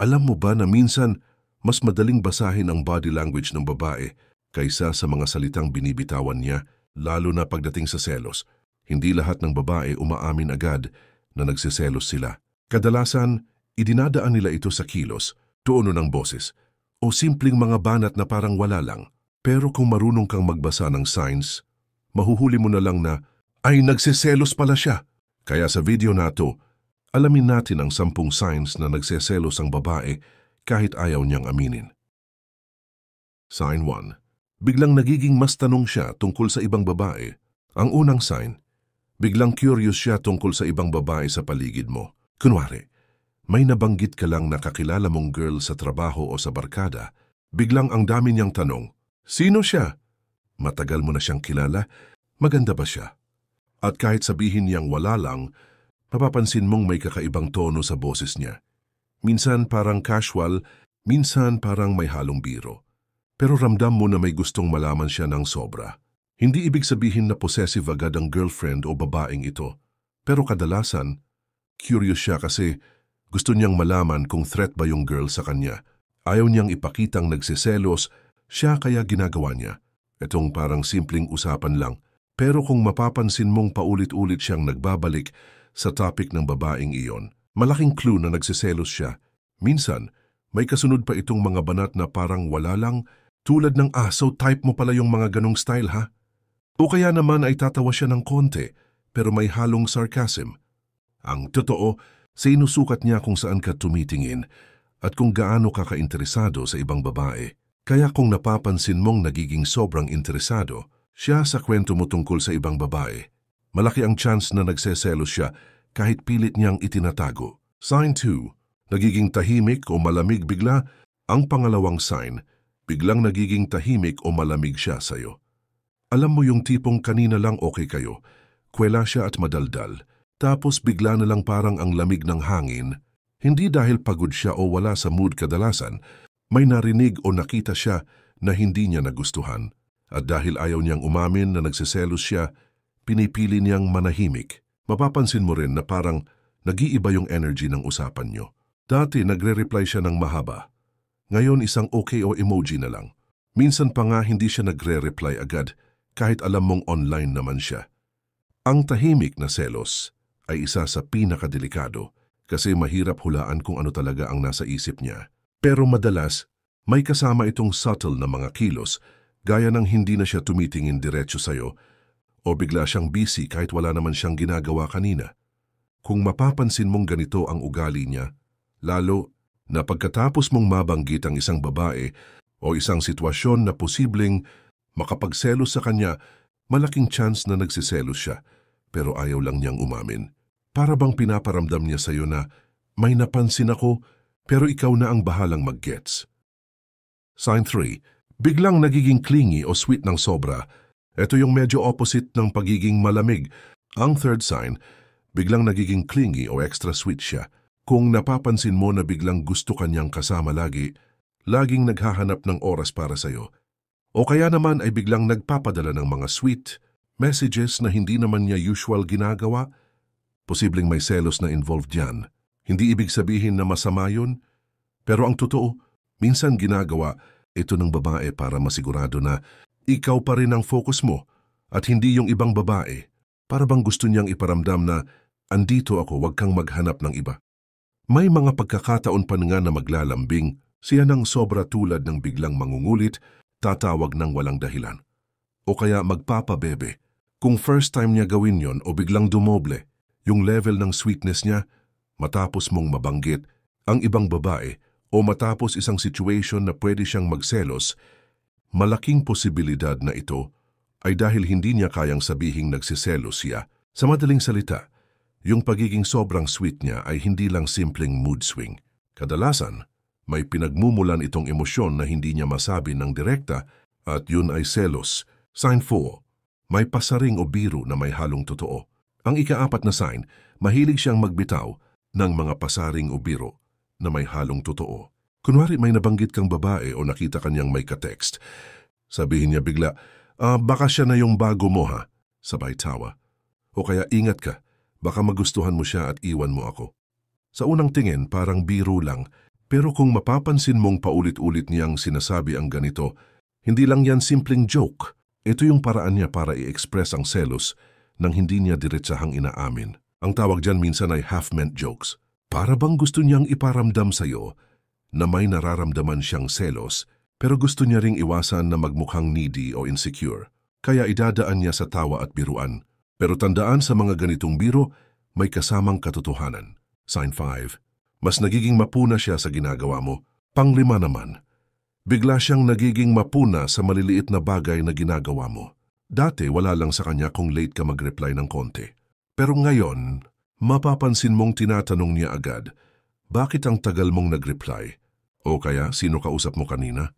Alam mo ba na minsan mas madaling basahin ang body language ng babae kaysa sa mga salitang binibitawan niya, lalo na pagdating sa selos. Hindi lahat ng babae umaamin agad na nagsiselos sila. Kadalasan, idinadaan nila ito sa kilos, tono ng boses, o simpleng mga banat na parang wala lang. Pero kung marunong kang magbasa ng signs, mahuhuli mo na lang na, ay nagsiselos pala siya. Kaya sa video na to, alamin natin ang 10 signs na nagseselos ang babae kahit ayaw niyang aminin. Sign 1. Biglang nagiging mas tanong siya tungkol sa ibang babae. Ang unang sign, biglang curious siya tungkol sa ibang babae sa paligid mo. Kunwari, may nabanggit ka lang na kakilala mong girl sa trabaho o sa barkada. Biglang ang dami niyang tanong, sino siya? Matagal mo na siyang kilala? Maganda ba siya? At kahit sabihin niyang wala lang, mapapansin mong may kakaibang tono sa boses niya. Minsan parang casual, minsan parang may halong biro. Pero ramdam mo na may gustong malaman siya ng sobra. Hindi ibig sabihin na possessive agad ang girlfriend o babaeng ito. Pero kadalasan, curious siya kasi gusto niyang malaman kung threat ba yung girl sa kanya. Ayaw niyang ipakitang nagsiselos, siya kaya ginagawa niya. Itong parang simpleng usapan lang. Pero kung mapapansin mong paulit-ulit siyang nagbabalik sa topic ng babaeng iyon, malaking clue na nagsiselos siya. Minsan, may kasunod pa itong mga banat na parang wala lang, tulad ng so type mo pala yung mga ganong style ha? O kaya naman ay tatawa siya ng konti, pero may halong sarcasm. Ang totoo, sinusukat niya kung saan ka tumitingin at kung gaano ka kainteresado sa ibang babae. Kaya kung napapansin mong nagiging sobrang interesado siya sa kwento mo tungkol sa ibang babae, malaki ang chance na nagseselos siya kahit pilit niyang itinatago. Sign 2. Nagiging tahimik o malamig bigla. Ang pangalawang sign, biglang nagiging tahimik o malamig siya sa'yo. Alam mo yung tipong kanina lang okay kayo, kwela siya at madaldal, tapos bigla na lang parang ang lamig ng hangin. Hindi dahil pagod siya o wala sa mood kadalasan, may narinig o nakita siya na hindi niya nagustuhan. At dahil ayaw niyang umamin na nagsiselos siya, pinipili niyang manahimik. Mapapansin mo rin na parang nag-iiba yung energy ng usapan niyo. Dati nagre-reply siya ng mahaba. Ngayon isang okay o emoji na lang. Minsan pa nga hindi siya nagre-reply agad kahit alam mong online naman siya. Ang tahimik na selos ay isa sa pinakadelikado kasi mahirap hulaan kung ano talaga ang nasa isip niya. Pero madalas, may kasama itong subtle na mga kilos gaya ng hindi na siya tumitingin diretso sa'yo o bigla siyang busy kahit wala naman siyang ginagawa kanina. Kung mapapansin mong ganito ang ugali niya, lalo na pagkatapos mong mabanggit ang isang babae o isang sitwasyon na posibleng makapagselos sa kanya, malaking chance na nagsiselos siya pero ayaw lang niyang umamin. Para bang pinaparamdam niya sa'yo na may napansin ako pero ikaw na ang bahalang mag-gets. Sign 3. Biglang nagiging clingy o sweet ng sobra. Ito yung medyo opposite ng pagiging malamig. Ang third sign, biglang nagiging clingy o extra sweet siya. Kung napapansin mo na biglang gusto kanyang kasama lagi, laging naghahanap ng oras para sa'yo. O kaya naman ay biglang nagpapadala ng mga sweet messages na hindi naman niya usual ginagawa, posibleng may selos na involved dyan. Hindi ibig sabihin na masama yun, pero ang totoo, minsan ginagawa ito ng babae para masigurado na ikaw pa rin ang focus mo at hindi yung ibang babae. Para bang gusto niyang iparamdam na andito ako, wag kang maghanap ng iba. May mga pagkakataon pa nga na maglalambing, siya ng sobra tulad ng biglang mangungulit, tatawag ng walang dahilan. O kaya magpapabebe. Kung first time niya gawin yon o biglang dumoble, yung level ng sweetness niya, matapos mong mabanggit ang ibang babae o matapos isang situation na pwede siyang magselos, malaking posibilidad na ito ay dahil hindi niya kayang sabihing nagsiselos siya. Sa madaling salita, yung pagiging sobrang sweet niya ay hindi lang simpleng mood swing. Kadalasan, may pinagmumulan itong emosyon na hindi niya masabi ng direkta at yun ay selos. Sign 4. May pasaring o biro na may halong totoo. Ang ika-4 na sign, mahilig siyang magbitaw ng mga pasaring o biro na may halong totoo. Kunwari may nabanggit kang babae o nakita kanyang may ka-text. Sabihin niya bigla, baka siya na yung bago mo ha, sabay tawa. O kaya ingat ka, baka magustuhan mo siya at iwan mo ako. Sa unang tingin parang biro lang, Pero kung mapapansin mong paulit-ulit niyang sinasabi ang ganito, hindi lang yan simpleng joke. Ito yung paraan niya para i-express ang selos nang hindi niya diretsahang inaamin. Ang tawag dyan minsan ay half-meant jokes. Para bang gusto niyang iparamdam sa'yo na may nararamdaman siyang selos, pero gusto niya ring iwasan na magmukhang needy o insecure. Kaya idadaan niya sa tawa at biruan. Pero tandaan sa mga ganitong biro, may kasamang katotohanan. Sign 5. Mas nagiging mapuna siya sa ginagawa mo. Panglima naman, bigla siyang nagiging mapuna sa maliliit na bagay na ginagawa mo. Dati wala lang sa kanya kung late ka mag-reply ng konti. Pero ngayon, mapapansin mong tinatanong niya agad, bakit ang tagal mong nag-reply? O kaya, sino kausap mo kanina?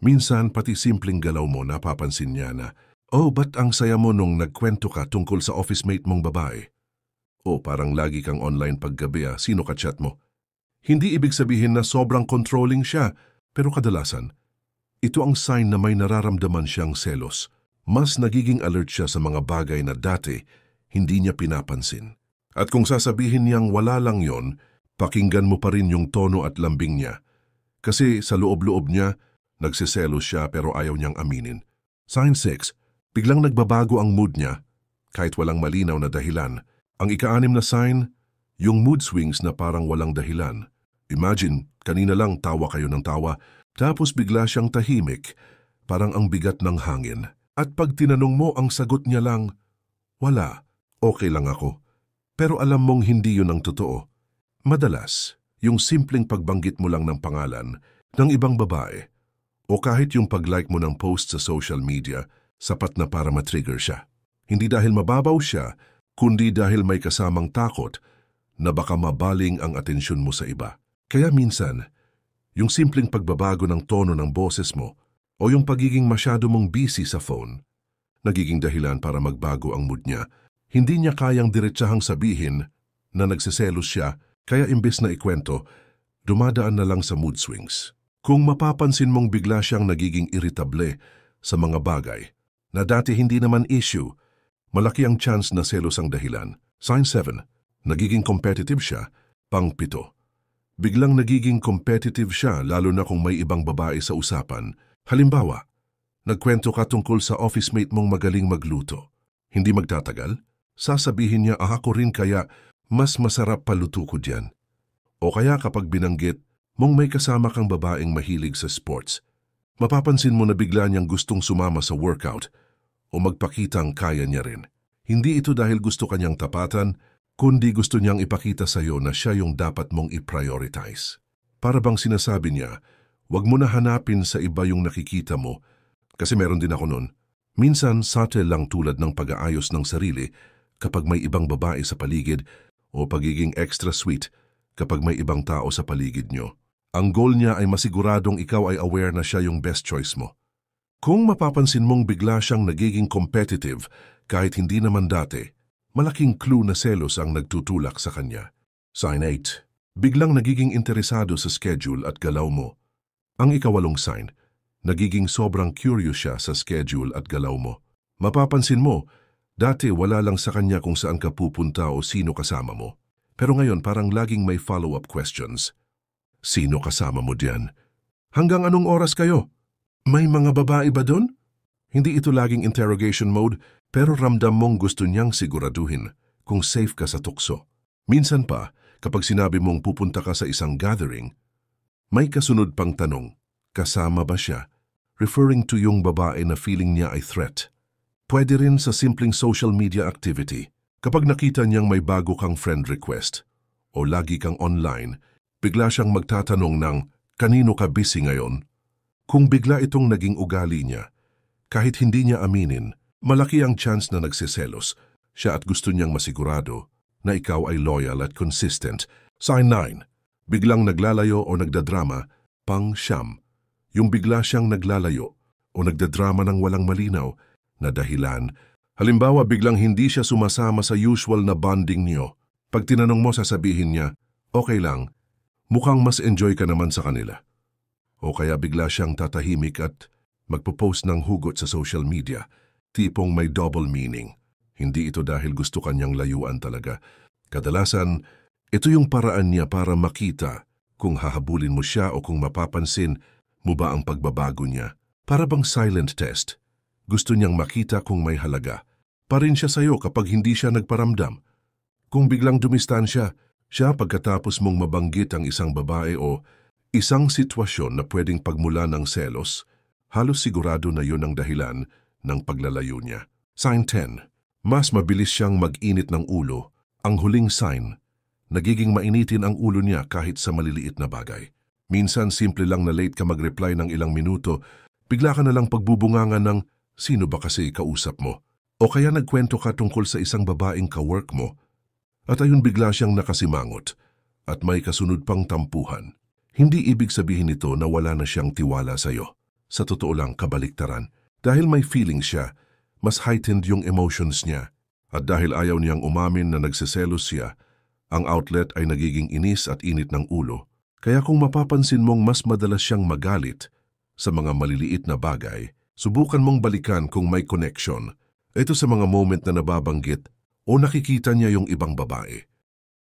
Minsan, pati simpleng galaw mo napapansin niya na, oh, ba't ang saya mo nung nagkwento ka tungkol sa office mate mong babae? O parang lagi kang online paggabi, sino ka-chat mo? Hindi ibig sabihin na sobrang controlling siya, pero kadalasan, ito ang sign na may nararamdaman siyang selos. Mas nagiging alert siya sa mga bagay na dati hindi niya pinapansin. At kung sasabihin niyang wala lang yon, pakinggan mo pa rin yung tono at lambing niya. Kasi sa loob-loob niya, nagsiselos siya pero ayaw niyang aminin. Sign 6, biglang nagbabago ang mood niya kahit walang malinaw na dahilan. Ang ika-6 na sign, yung mood swings na parang walang dahilan. Imagine, kanina lang tawa kayo ng tawa, tapos bigla siyang tahimik, parang ang bigat ng hangin. At pag tinanong mo, ang sagot niya lang, wala, okay lang ako. Pero alam mong hindi yun ang totoo. Madalas, yung simpleng pagbanggit mo lang ng pangalan ng ibang babae o kahit yung pag-like mo ng post sa social media, sapat na para matrigger siya. Hindi dahil mababaw siya, kundi dahil may kasamang takot na baka mabaling ang atensyon mo sa iba. Kaya minsan, yung simpleng pagbabago ng tono ng boses mo o yung pagiging masyado mong busy sa phone, nagiging dahilan para magbago ang mood niya. Hindi niya kayang diretsahang sabihin na nagsiselos siya, kaya imbes na ikwento, dumadaan na lang sa mood swings. Kung mapapansin mong bigla siyang nagiging irritable sa mga bagay na dati hindi naman issue, malaki ang chance na selos ang dahilan. Sign 7, nagiging competitive siya. Pang 7, biglang nagiging competitive siya lalo na kung may ibang babae sa usapan. Halimbawa, nagkwento ka tungkol sa office mate mong magaling magluto. Hindi magtatagal, sasabihin niya, ako rin kaya mas masarap paluto ko diyan. O kaya kapag binanggit mong may kasama kang babaeng mahilig sa sports, mapapansin mo na bigla niyang gustong sumama sa workout o magpakitang kaya niya rin. Hindi ito dahil gusto kanyang tapatan, kundi gusto niyang ipakita sa iyo na siya yung dapat mong i-prioritize. Para bang sinasabi niya, wag mo na hanapin sa iba yung nakikita mo, kasi meron din ako nun. Minsan, subtle lang tulad ng pag-aayos ng sarili kapag may ibang babae sa paligid o pagiging extra sweet kapag may ibang tao sa paligid nyo. Ang goal niya ay masiguradong ikaw ay aware na siya yung best choice mo. Kung mapapansin mong bigla siyang nagiging competitive kahit hindi naman dati, malaking clue na selos ang nagtutulak sa kanya. Sign 8. Biglang nagiging interesado sa schedule at galaw mo. Ang ika-8 sign, nagiging sobrang curious siya sa schedule at galaw mo. Mapapansin mo, dati wala lang sa kanya kung saan ka pupunta o sino kasama mo. Pero ngayon parang laging may follow-up questions. Sino kasama mo diyan? Hanggang anong oras kayo? May mga babae ba doon? Hindi ito laging interrogation mode, pero ramdam mong gusto niyang siguraduhin kung safe ka sa tukso. Minsan pa, kapag sinabi mong pupunta ka sa isang gathering, may kasunod pang tanong, kasama ba siya? Referring to yung babae na feeling niya ay threat. Pwede rin sa simpleng social media activity. Kapag nakita niyang may bago kang friend request o lagi kang online, bigla siyang magtatanong ng, kanino ka busy ngayon? Kung bigla itong naging ugali niya, kahit hindi niya aminin, malaki ang chance na nagsiselos siya at gusto niyang masigurado na ikaw ay loyal at consistent. Sign 9. Biglang naglalayo o nagdadrama, pang 9. Yung bigla siyang naglalayo o nagdadrama ng walang malinaw na dahilan. Halimbawa, biglang hindi siya sumasama sa usual na bonding niyo. Pag tinanong mo, sasabihin niya, okay lang, mukhang mas enjoy ka naman sa kanila. O kaya bigla siyang tatahimik at magpo-post ng hugot sa social media, tipong may double meaning. Hindi ito dahil gusto kanyang layuan talaga. Kadalasan, ito yung paraan niya para makita kung hahabulin mo siya o kung mapapansin mo ba ang pagbabago niya. Para bang silent test. Gusto niyang makita kung may halaga. Pa rin siya sa'yo kapag hindi siya nagparamdam. Kung biglang dumistansya siya pagkatapos mong mabanggit ang isang babae o isang sitwasyon na pwedeng pagmula ng selos, halos sigurado na yun ang dahilan ng paglalayo niya. Sign 10. Mas mabilis siyang mag-init ng ulo. Ang huling sign, nagiging mainitin ang ulo niya kahit sa maliliit na bagay. Minsan simple lang na late ka mag-reply ng ilang minuto, bigla ka na lang pagbubungangan ng sino ba kasi kausap mo? O kaya nagkwento ka tungkol sa isang babaeng ka-work mo, at ayun bigla siyang nakasimangot at may kasunod pang tampuhan. Hindi ibig sabihin nito na wala na siyang tiwala sa'yo. Sa totoo lang, kabaliktaran. Dahil may feelings siya, mas heightened yung emotions niya. At dahil ayaw niyang umamin na nagsiselos siya, ang outlet ay nagiging inis at init ng ulo. Kaya kung mapapansin mong mas madalas siyang magalit sa mga maliliit na bagay, subukan mong balikan kung may connection. Ito sa mga moment na nababanggit o nakikita niya yung ibang babae.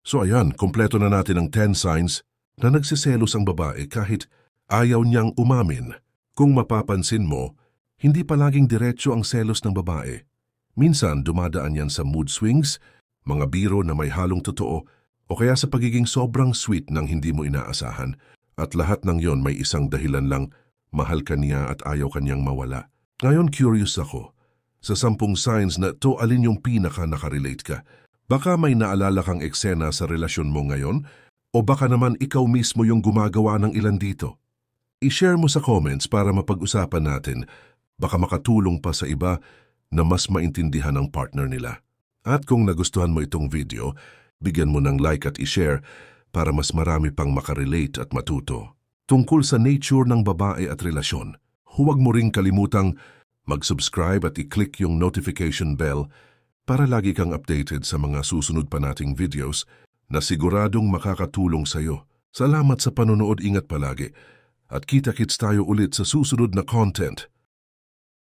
So ayan, kompleto na natin ang 10 signs na nagsiselos ang babae kahit ayaw niyang umamin. Kung mapapansin mo, hindi palaging diretso ang selos ng babae. Minsan dumadaan yan sa mood swings, mga biro na may halong totoo, o kaya sa pagiging sobrang sweet ng hindi mo inaasahan. At lahat ng yon may isang dahilan lang, mahal ka niya at ayaw kanyang mawala. Ngayon curious ako, sa 10 signs na to alin yung pinaka-nakarelate ka? Baka may naalala kang eksena sa relasyon mo ngayon, o baka naman ikaw mismo yung gumagawa ng ilan dito? I-share mo sa comments para mapag-usapan natin, baka makatulong pa sa iba na mas maintindihan ang partner nila. At kung nagustuhan mo itong video, bigyan mo ng like at i-share para mas marami pang makarelate at matuto. Tungkol sa nature ng babae at relasyon, huwag mo ring kalimutang mag-subscribe at i-click yung notification bell para lagi kang updated sa mga susunod pa nating videos na siguradong makakatulong sa iyo. Salamat sa panonood, ingat palagi at kita-kits tayo ulit sa susunod na content.